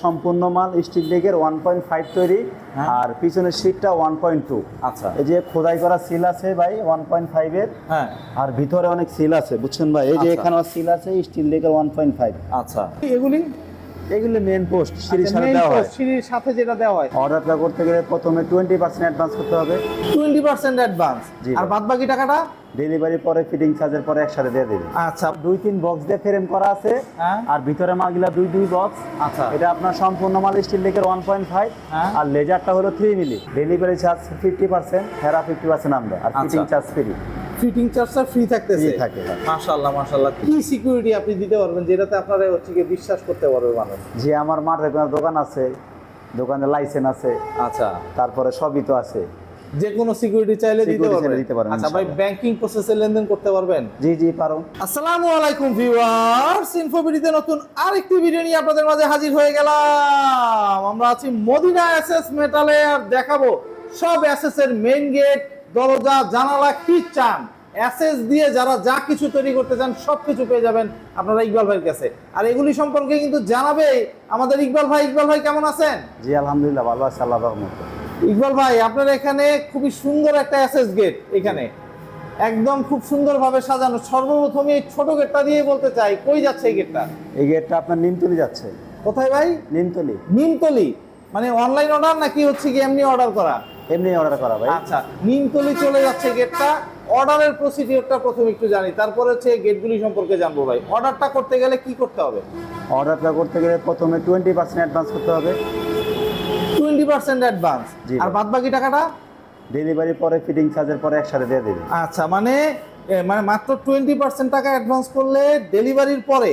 সম্পূর্ণ মাল স্টিল ডেকের 1.5 তৈরি। হ্যাঁ। আর পিছনের সিটটা 1.2। আচ্ছা। এই যে খোদাই করা সিল আছে ভাই 1.5 এর। হ্যাঁ। আর ভিতরে অনেক সিল আছে বুঝছেন ভাই, এই যে আচ্ছা। এখানেও সিল আছে স্টিল ডেকের 1.5। আচ্ছা, এগুলি এগুলো মেন পোস্ট সিঁড়ির আচ্ছা, সাথে main দেওয়া হয়। post, সিঁড়ির সাথে যেটা দেওয়া হয়। অর্ডারটা করতে গেলে প্রথমে 20% অ্যাডভান্স করতে হবে। 20% অ্যাডভান্স, জি আর ভাই। বাদ বাকি টাকাটা? ডেলিভারি পরে ফিটিং চার্জের পরে একসাথে দিয়ে দেবে। আচ্ছা। 2-3 বক্স দিয়ে ফ্রেম করা আছে। হ্যাঁ। আর ভিতরে মালগুলা 2 বক্স। আচ্ছা। এটা আপনার সম্পূর্ণ মাল স্টিল ডেকের 1.5। হ্যাঁ। আর লেজারটা হলো 3 মিলি। ডেলিভারি চার্জ 50%, হেরা 50% আমরা, আর আচ্ছা। Fitting charge free. ফিটিং চার্জটা ফ্রি থাকতেছে? ফ্রি থাকে ভাই। মাশাআল্লাহ মাশাআল্লাহ। কি সিকিউরিটি আপনি দিতে পারবেন যেটাতে আপনারা হচ্ছে কি বিশ্বাস করতে পারবে মানুষ? যে আমার মার্কেট দোকান আছে, দোকানে লাইসেন্স আছে, আচ্ছা। তারপরে সবই তো আছে। যে কোনো সিকিউরিটি চাইলে দিতে Security চাইলে পারবেন? দিতে পারবেন, আচ্ছা ভাই, ইনশাআল্লাহ। ব্যাংকিং প্রসেসে লেনদেন করতে পারবেন? জি জি পারো। আসসালামু আলাইকুম ভিউয়ার্স, ইনফোবিডিতে নতুন আরেকটি ভিডিও নিয়ে আপনাদের মাঝে হাজির হয়ে গেলাম। আমরা আছি মদিনা এসএস মেটালে, আর দেখাবো সব এসএস এর মেইন গেট, দরজা, জানালা, কি চান এসএস দিয়ে যারা যা কিছু তৈরি করতে চান সবকিছু পেয়ে যাবেন আপনারা ইকবাল ভাইয়ের কাছে। আর এগুলি সম্পর্কে কিন্তু জানাবে আমাদের ইকবাল ভাই। ইকবাল ভাই কেমন আছেন? জি আলহামদুলিল্লাহ ভালো আছে, আল্লাহর রহমতে। ইকবাল ভাই, আপনার এখানে খুবই সুন্দর একটা এসএস গেট, এখানে একদম খুব সুন্দরভাবে সাজানো। সর্বপ্রথম এই ছোট গেটটা দিয়ে বলতে চাই, কই যাচ্ছে এই গেটটা? এই গেটটা আপনার নিমতলি যাচ্ছে। কোথায় ভাই? নিমতলি। নিমতলি মানে অনলাইন অর্ডার নাকি হচ্ছে কি এমনি অর্ডার করা? এমনি অর্ডার করা ভাই। আচ্ছা, নিমতলি চলে যাচ্ছে গেটটা। অর্ডারের প্রসিডিওরটা প্রথমে একটু জানি, তারপরে হচ্ছে গেটগুলি সম্পর্কে জানবো ভাই। অর্ডারটা করতে গেলে কি করতে হবে? অর্ডারটা করতে গেলে প্রথমে 20% অ্যাডভান্স করতে হবে। 20% অ্যাডভান্স, জি আর ভাই। বাদ বাকি টাকাটা? ডেলিভারি পরে ফিটিং চার্জের পরে একসাথে দিয়ে দেবে। আচ্ছা, মানে মাত্র 20% টাকা অ্যাডভান্স করলে ডেলিভারির পরে,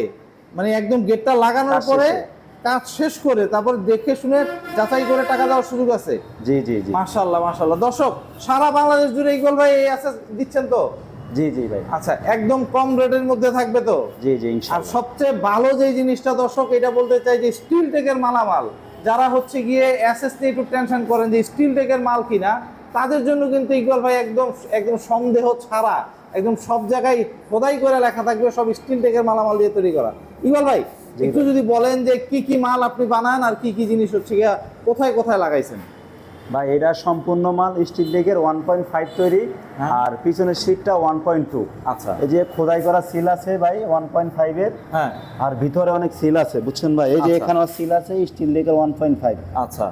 মানে একদম গেটটা লাগানোর কাজ পরে, শেষে। কাজ শেষ করে তারপর দেখে শুনে যাচাই করে টাকা দেওয়ার সুযোগ আছে? জি জি জি। মাশাআল্লাহ মাশাআল্লাহ। দর্শক, সারা বাংলাদেশ জুড়ে ইকবাল ভাই এই অ্যাসেস দিচ্ছেন তো? জি জি ভাই। আচ্ছা, একদম কম রেটের মধ্যে থাকবে তো? জি জি আর ইনশাআল্লাহ। সবচেয়ে ভালো যে জিনিসটা দর্শক, এটা বলতে চাই যে স্টিল টেকের মালামাল, যারা হচ্ছে গিয়ে অ্যাসেস নিয়ে একটু টেনশন করেন যে স্টিল টেকের মাল কিনা, তাদের জন্য কিন্তু ইকবাল ভাই একদম একদম সন্দেহ ছাড়া একদম সব জায়গায় খোদাই করে লেখা থাকবে সব স্টিল টেকের মালামাল দিয়ে তৈরি করা। ইকবাল ভাই, জি একটু ভাই। যদি বলেন যে কি কি মাল আপনি বানান আর কি কি জিনিস হচ্ছে গিয়া কোথায় কোথায় লাগাইছেন? ভাই এটা সম্পূর্ণ মাল স্টিল ডেকের 1.5 তৈরি। হ্যাঁ। আর পিছনের সিটটা 1.2। আচ্ছা। এই যে খোদাই করা সিল আছে ভাই 1.5 এর। হ্যাঁ। আর ভিতরে অনেক সিল আছে বুঝছেন ভাই, এই যে আচ্ছা। এখানেও সিল আছে স্টিল ডেকের 1.5। আচ্ছা,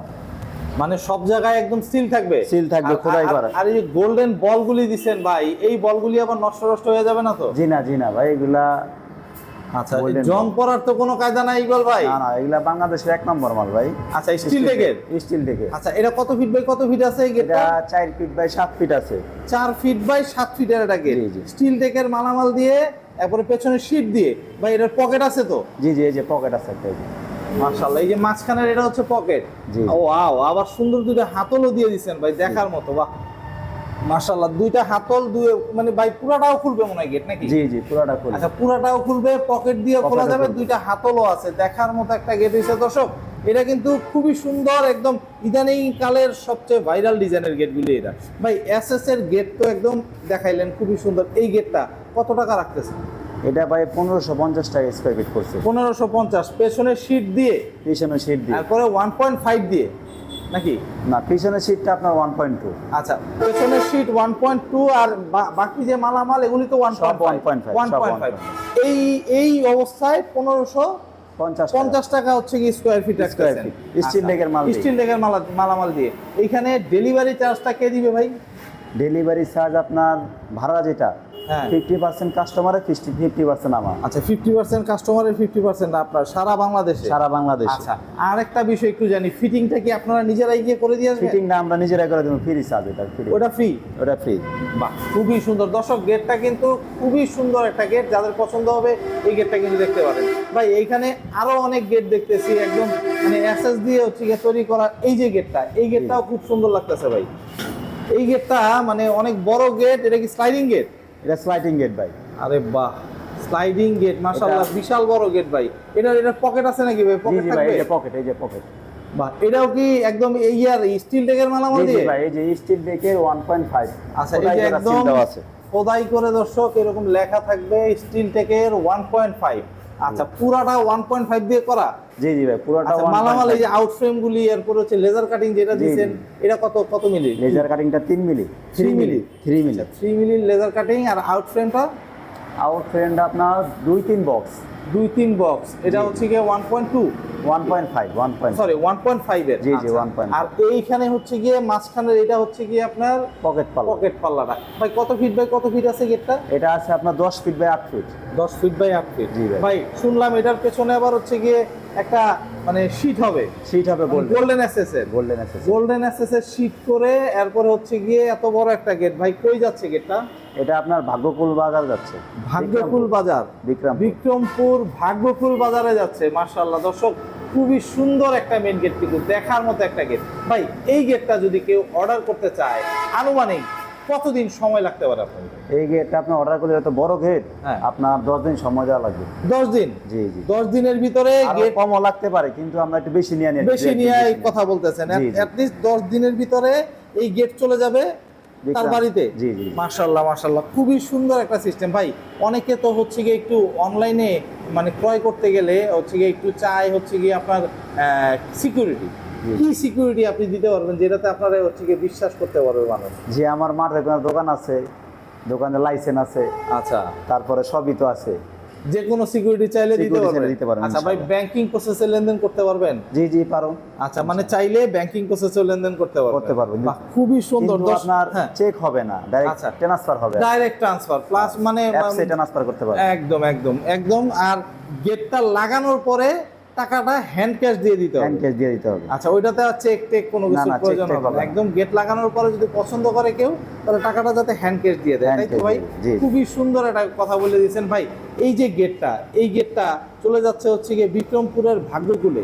মানে সব জায়গায় একদম সিল থাকবে? সিল থাকবে, আর- খোদাই আর- করা। আর এই যে গোল্ডেন বলগুলি দিছেন ভাই, এই বলগুলি আবার নষ্ট নষ্ট হয়ে যাবে না তো? জি না ভাই, এগুলা আচ্ছা, golden জং ball। পড়ার তো কোনো কায়দা নাই ইকবাল ভাই? না না, এগুলা বাংলাদেশের 1 নম্বর মাল ভাই। আচ্ছা, স্টিল টেকের? স্টিল ডেকের। আচ্ছা, এটা কত ফিট বাই কত ফিট আছে এই এটা গেটটা? 4 ফিট বাই 7 ফিট আছে। 4 ফিট বাই 7 ফিটের এটা গেট, জি, জি। স্টিল টেকের মালামাল দিয়ে, তারপরে পেছনে শীট দিয়ে। ভাই এটার পকেট আছে তো? জি জি, এই যে পকেট আছে একটা, এই যে। মাশাআল্লাহ, এই যে মাঝখানের এটা হচ্ছে পকেট। জি। ও ওয়াও, আবার সুন্দর দুটো হাতলও দিয়ে দিয়েছেন ভাই, দেখার মতো। বাহ মাশাআল্লাহ, দুইটা হাতল, মানে ভাই পুরাটাও খুলবে মনে হয় গেট নাকি? জি জি পুরোটা খুলে। আচ্ছা, পুরাটাও খুলবে, পকেট দিয়ে খোলা পকেটও যাবে, খুলবে। দুইটা হাতলও আছে, দেখার মতো একটা গেট হয়েছে দর্শক। এটা কিন্তু খুবই সুন্দর, একদম ইদানিং কালের সবচেয়ে ভাইরাল ডিজাইনের গেটগুলি এটা। ভাই এসএস এর গেট তো একদম দেখাইলেন, খুবই সুন্দর। এই গেটটা কত টাকা রাখতেছে? এটা ভাই 1550 টাকা স্কয়ার ফিট করছে। 1550, পেছনে শীট দিয়ে, পিছনের সিট দিয়ে। তারপরে 1.5 দিয়ে নাকি? না, পিছনের সিটটা আপনার 1.2। আচ্ছা, পেছনের শীট 1.2, আর বাকি যে মালামাল এগুলি তো 1.5। 1.5 এই এই অবস্থায় 1550 টাকা হচ্ছে কি square feet square feet steel ডেকের মাল। স্টিল ডেকের মালামাল দিয়ে। এইখানে ডেলিভারি চার্জটা কে দিবে ভাই? ডেলিভারি চার্জ আপনার ভাড়া যেটা, হ্যাঁ। 50% কাস্টমারের, 50% আমার। আচ্ছা, 50% কাস্টমারের, 50% আপনার, সারা বাংলাদেশে? সারা বাংলাদেশে। আচ্ছা, আর একটা বিষয় একটু জানি, ফিটিংটা কি আপনারা নিজেরাই গিয়ে করে দিয়ে আসবেন? ফিটিংটা আমরা নিজেরাই করে দেব, ফ্রি চার্জ এটা, ফ্রি। ওটা ফ্রি? ওটা ফ্রি। বাহ, খুবই সুন্দর দর্শক, গেটটা কিন্তু খুবই সুন্দর একটা গেট। যাদের পছন্দ হবে এই গেটটা কিন্তু দেখতে পারেন। ভাই এইখানে আরো অনেক গেট দেখতেছি, একদম মানে এসএস দিয়ে হচ্ছে গিয়ে তৈরি করা। এই যে গেটটা, এই গেটটাও খুব সুন্দর লাগতেছে ভাই। এই গেটটা মানে অনেক বড় গেট। এটা কি স্লাইডিং গেট? এটা স্লাইডিং গেট ভাই। আরে বাহ, স্লাইডিং গেট, মাশাআল্লাহ, বিশাল বড় গেট ভাই। এটা পকেট আছে নাকি ভাই? জি পকেট জি ভাই, থাকবে? এই যে পকেট, এই যে পকেট। বাহ, এটাও কি একদম এই আর স্টিল টেকের মালামাল জি জি দিয়ে? ভাই, এই যে স্টিল ডেকের 1.5। আচ্ছা, এই যে একদম দেওয়া আছে। খোদাই করে দর্শক এরকম লেখা থাকবে স্টিল টেকের 1.5। আচ্ছা পুরাটা 1.5 দিয়ে করা। জি জি ভাই, পুরোটা আচ্ছা মালামাল এই যে আউট ফ্রেম গুলি, এরপর হচ্ছে লেজার কাটিং যেটা জি, দিয়েছেন, জি। এটা কত মিলি? লেজার কাটিংটা 3 মিলি, 3 মিলি। 3 মিলি। 3 মিলি লেজার কাটিং। আর আউট ফ্রেমটা আউট ফ্রেমটা আপনার 2-3 বক্স, 2-3 বক্স। এটা জি। হচ্ছে গিয়ে 1.2 1.5 সরি 1.5 এর। জি, জি, আচ্ছা। 1.5 আর এইখানে হচ্ছে গিয়ে মাঝখানের এটা হচ্ছে গিয়ে আপনার পকেট পাল্লা। পকেট পাল্লাটা ভাই কত ফিট বাই কত ফিট আছে গেটটা? এটা আছে আপনার 10 feet by 8 feet. 10 feet by 8 feet. জি ভাই। ভাই শুনলাম এটার পেছনে আবার হচ্ছে গিয়ে একটা মানে শীট হবে, সিট হবে গোল্ডেন এসএস এর। Golden SS. গোল্ডেন এসএস এর শীট করে এরপরে হচ্ছে গিয়ে এত বড় একটা গেট। ভাই কই যাচ্ছে গেটটা? এটা আপনার ভাগ্যকুল বাজার যাচ্ছে। ভাগ্যকুল বাজার, বিক্রমপুর ভাগ্যকুল বাজারে যাচ্ছে। মাশাআল্লাহ দর্শক, খুবই সুন্দর একটা মেইন গেট, কিন্তু দেখার মতো একটা গেট। ভাই এই গেটটা যদি কেউ অর্ডার করতে চায় আনুমানিক কতদিন সময় লাগতে পারে আপনার? এই গেটটা আপনি অর্ডার করলে এত বড় গেট, হ্যাঁ। আপনার 10 দিন সময় দেওয়া লাগবে। 10 দিন? জি জি। 10 দিনের ভিতরে আরো গেট কমও লাগতে পারে, কিন্তু আমরা একটু বেশি নিয়ে বেশি নিয়ে এই কথা বলতেছেন। জি, জি। অ্যাট লিস্ট 10 দিনের ভিতরে এই গেট চলে যাবে তার বিক্রম। বাড়িতে। জি, জি। মাশাআল্লাহ মাশাআল্লাহ, খুবই সুন্দর একটা সিস্টেম। ভাই অনেকে তো হচ্ছে গিয়ে একটু অনলাইনে মানে ক্রয় করতে গেলে হচ্ছে গিয়ে একটু চাই হচ্ছে গিয়ে আপনার সিকিউরিটি। জি। কি সিকিউরিটি আপনি দিতে পারবেন যেটাতে আপনারা হচ্ছে গিয়ে বিশ্বাস করতে পারবে মানুষ? যে আমার মাঠে কোনো দোকান আছে, দোকানে লাইসেন্স আছে, আচ্ছা, তারপরে সবই তো আছে। যে কোনো সিকিউরিটি চাইলে দিতে Security চাইলে পারবেন? দিতে পারবেন, আচ্ছা ভাই, ইনশাআল্লাহ। ব্যাংকিং প্রসেসে লেনদেন করতে পারবেন? জি জি পারো। আচ্ছা, মানে চাইলে ব্যাংকিং প্রসেসে লেনদেন করতে পারবেন? করতে পারবেন। বাহ, খুবই সুন্দর। কিন্তু আপনার হ্যাঁ, চেক হবে না, ডাইরেক্ট আচ্ছা। ট্রান্সফার হবে। ডাইরেক্ট ট্রান্সফার প্লাস মানে অ্যাপসে ট্রান্সফার করতে পারবেন। একদম একদম একদম। আর গেটটা লাগানোর পরে টাকাটা হ্যান্ড ক্যাশ দিয়ে দিতে হবে? হ্যান্ড ক্যাশ দিয়ে দিতে হবে। আচ্ছা, ওইটাতে আর চেক টেক কোনো না, কিছু না, check প্রয়োজন টেক হবে হবে না। না। একদম গেট লাগানোর পরে যদি পছন্দ করে কেউ, তাহলে টাকাটা যাতে হ্যান্ড ক্যাশ দিয়ে দেয়, Hand তাই তো cash ভাই? দিয়ে দেয়, জি। খুবই সুন্দর একটা কথা বলে দিয়েছেন ভাই। এই যে গেটটা, এই গেটটা চলে যাচ্ছে হচ্ছে গিয়ে বিক্রমপুরের ভাগ্যকুলে।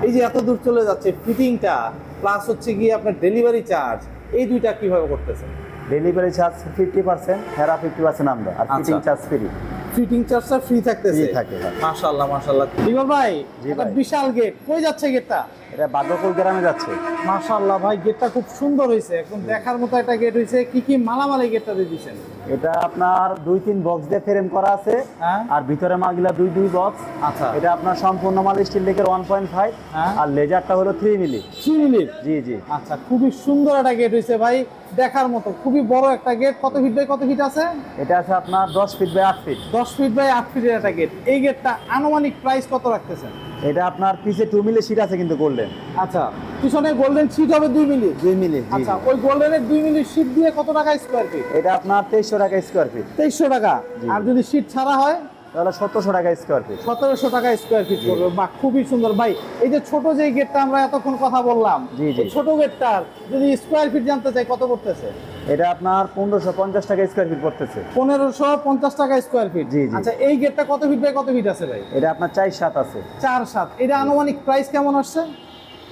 এই যে এত দূর চলে যাচ্ছে, ফিটিংটা প্লাস হচ্ছে গিয়ে আপনার ডেলিভারি চার্জ, এই দুইটা কিভাবে করতেছেন? ডেলিভারি চার্জ 50%, হেরা 50% আমরা, আর আচ্ছা। Fitting charge free. ফিটিং চার্জটা ফ্রি থাকতেছে? Free থাকে, ভাই। মাশাআল্লাহ মাশাআল্লাহ। বিমল ভাই, জি একটা ভাই। বিশাল গেট, কই যাচ্ছে গেটটা? এটা ভাগ্যকুল গ্রামে যাচ্ছে। মাশাআল্লাহ ভাই, গেটটা খুব সুন্দর হয়েছে, একদম দেখার মতো একটা গেট হয়েছে। কি কি মালামাল এই গেটটাতে দিয়েছেন? এটা আপনার 2-3 বক্স দিয়ে ফ্রেম করা আছে, হ্যাঁ। আর ভিতরে মালগুলা 2 বক্স। আচ্ছা। এটা আপনার সম্পূর্ণ মাল স্টিল লেকের 1.5, হ্যাঁ। আর লেজারটা হলো 3 মিলি। 3 মিনিট? জি জি। আচ্ছা, খুবই সুন্দর একটা গেট হয়েছে ভাই, দেখার মতো। খুবই বড় একটা গেট। কত ফিট বাই কত ফিট আছে? এটা আছে আপনার 10 feet by 8 feet. 10 feet by 8 ফিটের একটা গেট। এই গেটটা আনুমানিক প্রাইস কত রাখতেছেন? এটা আপনার পিছে 2 মিলি সিট আছে, কিন্তু গোল্ডেন আচ্ছা, পিছনে গোল্ডেন শীট হবে 2 মিলি? 2 মিলি। জি আচ্ছা, জি। ওই গোল্ডেনের 2 মিলি শীট দিয়ে কত টাকা স্কোয়ার ফিট? এটা আপনার 2300 টাকা স্কোয়ার ফিট। 2300 টাকা। জি। আর যদি শীট ছাড়া হয়? তাহলে 1700 টাকা স্কোয়ার ফিট। 1700 টাকা স্কোয়ার ফিট করবে। বাহ, খুবই সুন্দর ভাই। এই যে ছোট যে গেটটা আমরা এতক্ষণ কথা বললাম, জি, জি। এই ছোট গেটটার যদি স্কোয়ার ফিট জানতে চাই কত পড়তেছে? এটা আপনার 1550 টাকা স্কোয়ার ফিট পড়তেছে। 1550 টাকা স্কোয়ার ফিট। জি, জি। আচ্ছা, এই গেটটা কত ফিট বাই কত ফিট আছে ভাই? এটা আপনার 4-7 আছে। 4-7। এটা আনুমানিক প্রাইস কেমন আসছে?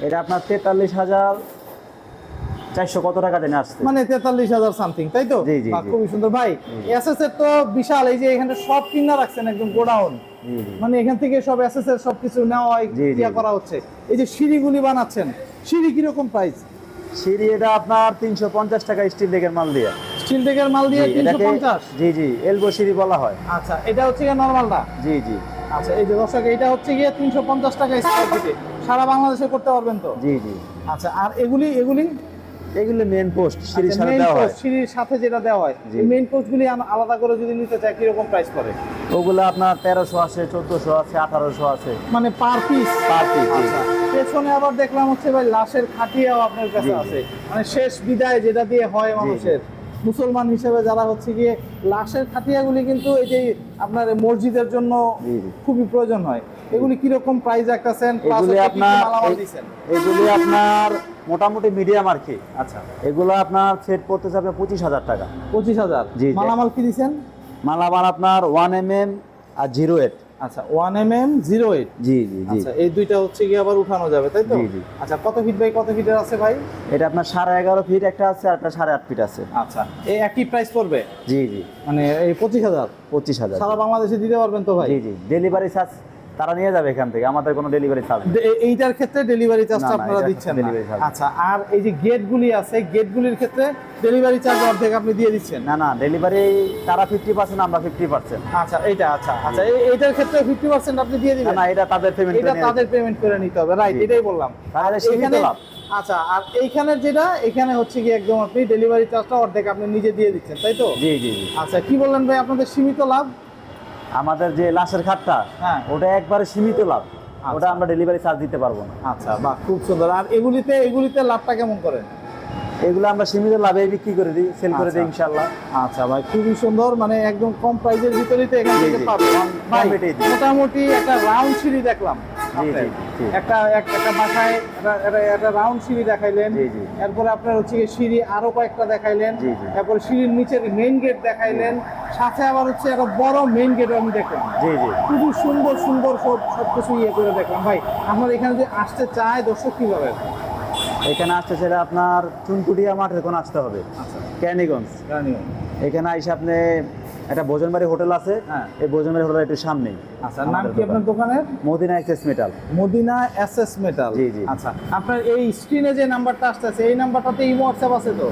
এটা আপনার 43,400 কত টাকা জানি আসছে। মানে 43,000 সামথিং, তাই তো? জি, জি, বাহ, জি। খুবই সুন্দর ভাই। এসএস এর তো বিশাল, এই যে এখানে সব কিনা রাখছেন, একদম গোডাউন। জি জি। মানে এখান থেকে সব এসএস এর সবকিছু নেওয়া হয়, জি, জি, ইয়া জি। করা হচ্ছে। এই যে সিঁড়িগুলি বানাচ্ছেন, সিঁড়ি কিরকম প্রাইস? সিঁড়ি এটা আপনার 350 টাকা স্টিল লেকের মাল দিয়ে। স্টিল টেকের মাল দিয়ে জি, এটাকে 350? জি জি এলবো সিঁড়ি বলা হয়। আচ্ছা, এটা হচ্ছে গিয়ে নরমালটা? জি জি। আচ্ছা, এই যে দর্শক, এটা হচ্ছে গিয়ে 350 টাকা স্কয়ার ফিটে। সারা বাংলাদেশে করতে পারবেন তো? জি জি। আচ্ছা, আর এগুলি এগুলি এগুলো মেন পোস্ট সিঁড়ির আচ্ছা, সাথে main দেওয়া হয়। post, সিঁড়ির সাথে যেটা দেওয়া হয়, জি। এই মেইন পোস্টগুলি আলাদা করে যদি নিতে চাই কিরকম প্রাইস পড়ে? ওগুলো আপনার 1300 আছে, 1400 আছে, 1800 আছে। মানে পার পিস? Per piece, জি। আচ্ছা, পেছনে আবার দেখলাম হচ্ছে ভাই লাশের খাটিয়াও আপনার কাছে জি, জি। আছে, মানে শেষ বিদায় যেটা দিয়ে হয় জি। মানুষের। মুসলমান হিসেবে যারা হচ্ছে গিয়ে লাশের খাটিয়াগুলি কিন্তু এই যে আপনার মসজিদের জন্য জি, জি। খুবই প্রয়োজন হয়। এগুলি কিরকম প্রাইস রাখতেছেন? এগুলি আপনার এগুলি আপনার মোটামুটি মিডিয়াম আর কি। আচ্ছা, এগুলো আপনার সেট পড়তে যাবে 25,000 টাকা। 25,000। জি, জি। মালামাল কি দিছেন? মালামাল আপনার 1mm আর 08। আচ্ছা, 1mm 08। জি জি জি। আচ্ছা, এই দুইটা হচ্ছে গিয়ে আবার উঠানো যাবে, তাই তো? জি, জি। আচ্ছা, কত ফিট বাই কত ফিটের আছে ভাই? এটা আপনার 11.5 ফিট একটা আছে, আর একটা 8.5 ফিট আছে। আচ্ছা, এই একই প্রাইস পড়বে? জি জি। মানে এই 25,000 25,000। সারা বাংলাদেশে দিতে পারবেন তো ভাই? জি জি। ডেলিভারি চার্জ তারা নিয়ে যাবে এখান থেকে, আমাদের কোনো ডেলিভারি চার্জ নেই। এইটার ক্ষেত্রে ডেলিভারি চার্জটা না, না, আপনারা এটার দিচ্ছেন ক্ষেত্রে না। delivery charge। আচ্ছা, আর এই যে গেটগুলি আছে, গেটগুলির ক্ষেত্রে ডেলিভারি চার্জ অর্ধেক আপনি দিয়ে দিচ্ছেন। না না, ডেলিভারি তারা 50%, আমরা 50%। আচ্ছা, আচ্ছা এইটার ক্ষেত্রে 50% আপনি দিয়ে না দিবেন। না, এটা তাদের পেমেন্ট এটা তাদের পেমেন্ট করে নিতে হবে, রাইট? জি। এটাই বললাম। তাহলে আর সীমিত এখানে- লাভ। আচ্ছা, আর এইখানে যেটা, এখানে হচ্ছে কি একদম আপনি ডেলিভারি চার্জটা অর্ধেক আপনি নিজে দিয়ে দিচ্ছেন, তাই তো? জি জি জি। আচ্ছা, কি বললেন ভাই আপনাদের সীমিত লাভ? আমাদের যে লাশের খাটটা, হ্যাঁ। ওটা একবারে সীমিত লাভ, ওটা আমরা ডেলিভারি চার্জ দিতে পারবো না। আচ্ছা, বাহ, খুব সুন্দর। আর এগুলিতে লাভটা কেমন করেন? এগুলো আমরা সীমিত লাভে বিক্রি করে দিই, সেল করে দিই আচ্ছা। ইনশাল্লাহ। আচ্ছা ভাই, খুবই সুন্দর, মানে একদম কম প্রাইসের ভিতরেই তো এখান জি, থেকে জি। পাবে। কম- ভাই, কম রেটেই দিই। মোটামুটি একটা রাউন্ড সিঁড়ি দেখলাম জি, আপনার। জি, জি। একটা বাসায় একটা রাউন্ড সিঁড়ি দেখাইলেন, জি, জি। এরপরে আপনার হচ্ছে কি সিঁড়ি আরো কয়েকটা দেখাইলেন, জি, জি। তারপরে সিঁড়ির নিচের মেইন গেট দেখাইলেন, সাথে আবার হচ্ছে একটা বড় মেইন গেট আমি দেখলাম। জি জি। খুবই সুন্দর সুন্দর সবকিছু ইয়ে করে দেখলাম। ভাই, আপনার এখানে যে আসতে চায় দর্শক কিভাবে? এখানে আসতে চাইলে আপনার চুনকুটিয়া মাঠের কোন আসতে হবে, আচ্ছা, ক্যানিগঞ্জ। জানিও। এখানে এসে আপনি একটা ভোজনবাড়ি হোটেল আছে, হ্যাঁ। এই ভোজনবাড়ি হোটেলের একটু সামনেই আচ্ছা, নাম আমাদের কি আপনার দোকানের? Madina access metal. Madina SS metal. জি, জি। আচ্ছা, আপনার এই স্ক্রিনে যে নাম্বারটা আসতেছে, এই নাম্বারটাতে ইমো হোয়াটসঅ্যাপ আছে তো?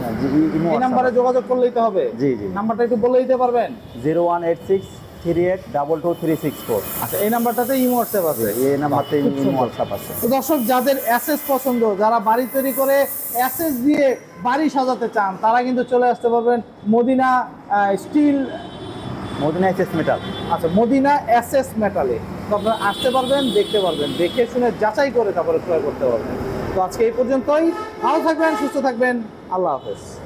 এই নাম্বারে যোগাযোগ করলেই তো হবে। জি, জি। নাম্বারটা একটু বলে দিতে পারবেন? 018638222364। আচ্ছা, এই নাম্বারটাতে ইমো হোয়াটসঅ্যাপ আছে। এই নাম্বারতে খুব সুন্দর। হোয়াটসঅ্যাপ আছে। তো দর্শক, যাদের এসএস পছন্দ, যারা বাড়ি তৈরি করে এসএস দিয়ে বাড়ি সাজাতে চান, তারা কিন্তু চলে আসতে পারবেন Madina steel, Madina access metal. আচ্ছা, মদিনা এসএস মেটালে। তো আপনারা আসতে পারবেন, দেখতে পারবেন, দেখে শুনে যাচাই করে তারপরে ক্রয় করতে পারবেন। তো আজকে এই পর্যন্তই। ভালো থাকবেন, সুস্থ থাকবেন, আল্লাহ হাফেজ।